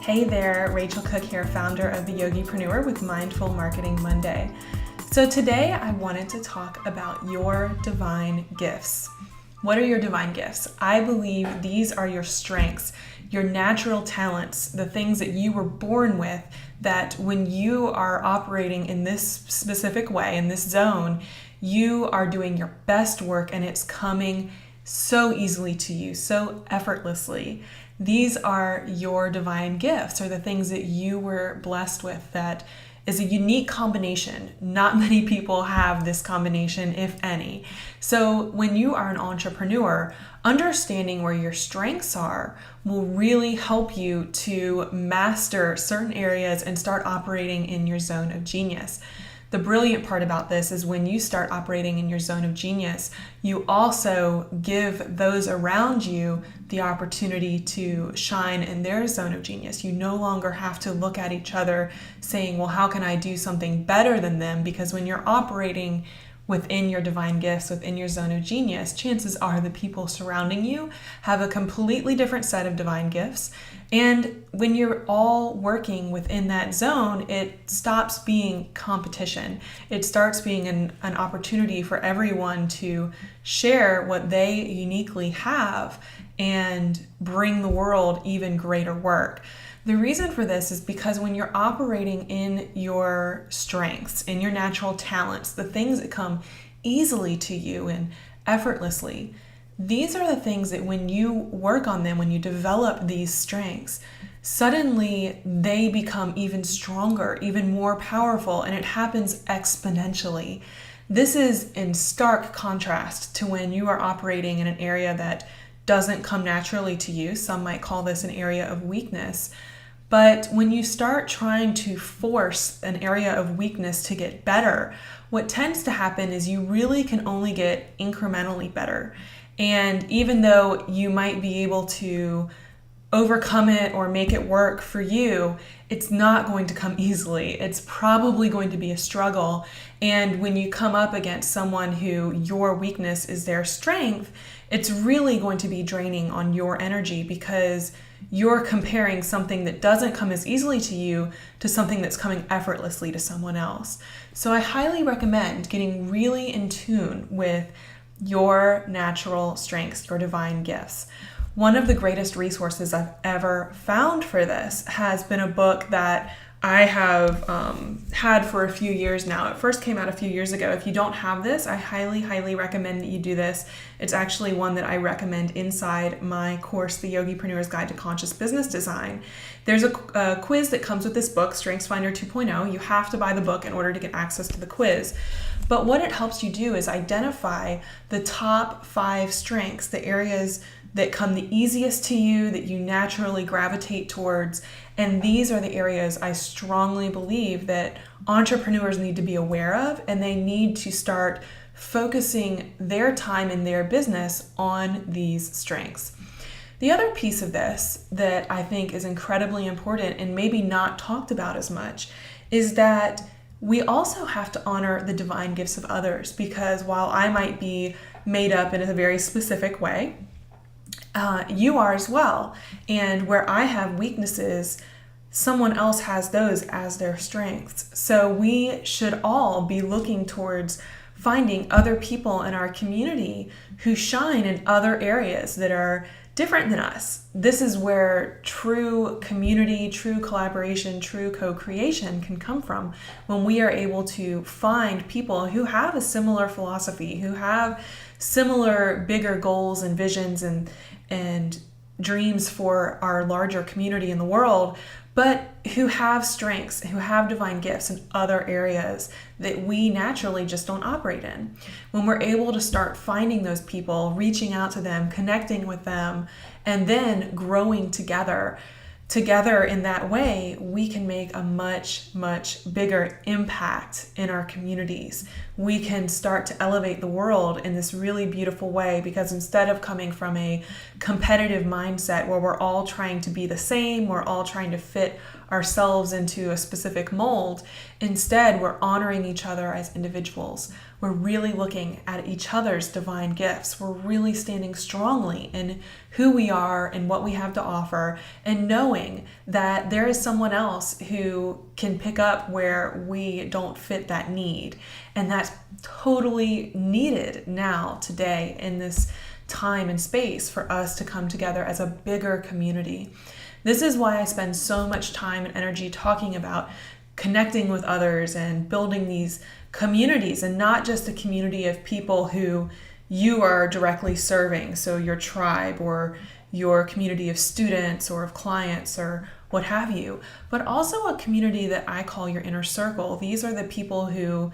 Hey there, Rachel Cook here, founder of The Yogipreneur with Mindful Marketing Monday. So today I wanted to talk about your divine gifts. What are your divine gifts? I believe these are your strengths, your natural talents, the things that you were born with, that when you are operating in this specific way, in this zone, you are doing your best work and it's coming so easily to you, so effortlessly. These are your divine gifts, or the things that you were blessed with that is a unique combination. Not many people have this combination, if any. So when you are an entrepreneur, understanding where your strengths are will really help you to master certain areas and start operating in your zone of genius. The brilliant part about this is when you start operating in your zone of genius, you also give those around you the opportunity to shine in their zone of genius. You no longer have to look at each other saying, well, how can I do something better than them? Because when you're operating within your divine gifts, within your zone of genius, chances are the people surrounding you have a completely different set of divine gifts. And when you're all working within that zone, it stops being competition. It starts being an opportunity for everyone to share what they uniquely have and bring the world even greater work. The reason for this is because when you're operating in your strengths, in your natural talents, the things that come easily to you and effortlessly, these are the things that when you work on them, when you develop these strengths, suddenly they become even stronger, even more powerful, and it happens exponentially. This is in stark contrast to when you are operating in an area that doesn't come naturally to you. Some might call this an area of weakness. But when you start trying to force an area of weakness to get better, what tends to happen is you really can only get incrementally better. And even though you might be able to overcome it or make it work for you, it's not going to come easily. It's probably going to be a struggle. And when you come up against someone who your weakness is their strength, it's really going to be draining on your energy because you're comparing something that doesn't come as easily to you to something that's coming effortlessly to someone else. So I highly recommend getting really in tune with your natural strengths, your divine gifts. One of the greatest resources I've ever found for this has been a book that I have had for a few years now. It first came out a few years ago. If you don't have this, I highly, highly recommend that you do this. It's actually one that I recommend inside my course, The Yogipreneur's Guide to Conscious Business Design. There's a quiz that comes with this book, StrengthsFinder 2.0. You have to buy the book in order to get access to the quiz. But what it helps you do is identify the top 5 strengths, the areas that come the easiest to you, that you naturally gravitate towards. And these are the areas I strongly believe that entrepreneurs need to be aware of, and they need to start focusing their time in their business on these strengths. The other piece of this that I think is incredibly important and maybe not talked about as much is that we also have to honor the divine gifts of others, because while I might be made up in a very specific way, you are as well. And where I have weaknesses, someone else has those as their strengths. So we should all be looking towards finding other people in our community who shine in other areas that are different than us. This is where true community, true collaboration, true co-creation can come from, when we are able to find people who have a similar philosophy, who have similar bigger goals and visions and dreams for our larger community in the world, but who have strengths, who have divine gifts in other areas that we naturally just don't operate in. When we're able to start finding those people, reaching out to them, connecting with them, and then growing together in that way, we can make a much, much bigger impact in our communities. We can start to elevate the world in this really beautiful way, because instead of coming from a competitive mindset where we're all trying to be the same, we're all trying to fit ourselves into a specific mold, instead we're honoring each other as individuals. we're really looking at each other's divine gifts. We're really standing strongly in who we are and what we have to offer, and knowing that there is someone else who can pick up where we don't fit that need. And that's totally needed now, today, in this time and space for us to come together as a bigger community. This is why I spend so much time and energy talking about connecting with others and building these communities, and not just a community of people who you are directly serving, so your tribe or your community of students or of clients or what have you, but also a community that I call your inner circle. These are the people who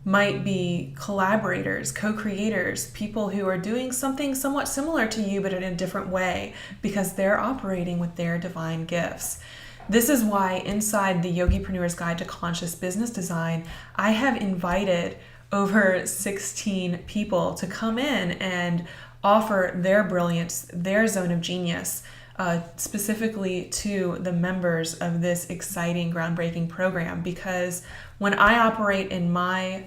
might be collaborators, co-creators, people who are doing something somewhat similar to you but in a different way because they're operating with their divine gifts. This is why inside the Yogipreneur's Guide to Conscious Business Design, I have invited over 16 people to come in and offer their brilliance, their zone of genius, specifically to the members of this exciting, groundbreaking program. Because when I operate in my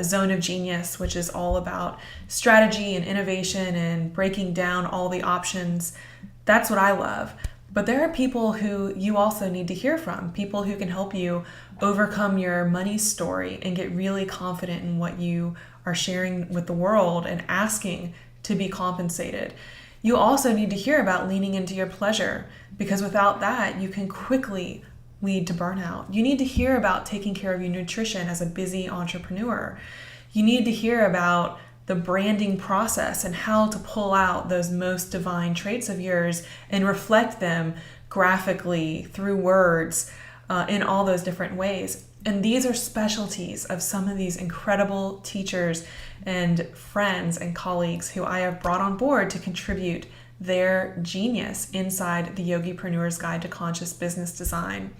zone of genius, which is all about strategy and innovation and breaking down all the options, that's what I love. But there are people who you also need to hear from, people who can help you overcome your money story and get really confident in what you are sharing with the world and asking to be compensated. You also need to hear about leaning into your pleasure, because without that, you can quickly lead to burnout. You need to hear about taking care of your nutrition as a busy entrepreneur. You need to hear about the branding process and how to pull out those most divine traits of yours and reflect them graphically through words in all those different ways. And these are specialties of some of these incredible teachers and friends and colleagues who I have brought on board to contribute their genius inside the Yogipreneur's Guide to Conscious Business Design.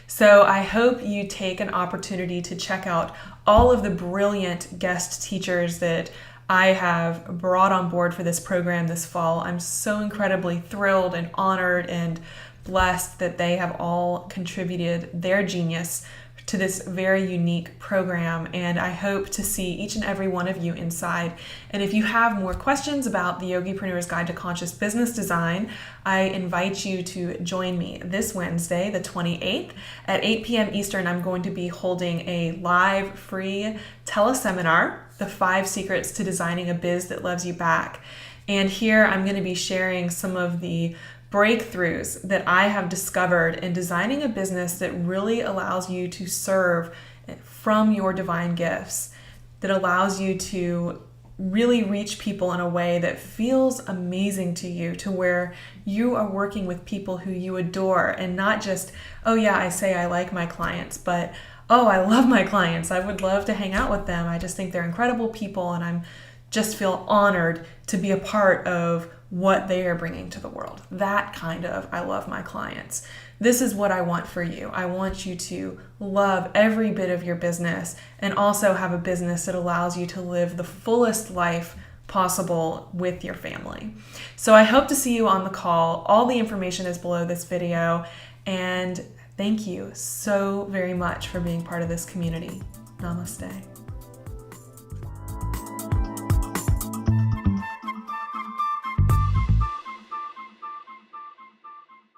So I hope you take an opportunity to check out all of the brilliant guest teachers that I have brought on board for this program this fall. I'm so incredibly thrilled and honored and blessed that they have all contributed their genius to this very unique program, and I hope to see each and every one of you inside. And if you have more questions about the Yogipreneur's Guide to Conscious Business Design, I invite you to join me this Wednesday, the 28th at 8 p.m. Eastern. I'm going to be holding a live free teleseminar, The 5 Secrets to Designing a Biz That Loves You Back. And here I'm going to be sharing some of the breakthroughs that I have discovered in designing a business that really allows you to serve from your divine gifts, that allows you to really reach people in a way that feels amazing to you, to where you are working with people who you adore, and not just, oh yeah, I say I like my clients, but oh, I love my clients. I would love to hang out with them. I just think they're incredible people, and I'm just feel honored to be a part of what they are bringing to the world. That kind of, I love my clients. This is what I want for you. I want you to love every bit of your business and also have a business that allows you to live the fullest life possible with your family. So I hope to see you on the call. All the information is below this video, and thank you so very much for being part of this community. Namaste.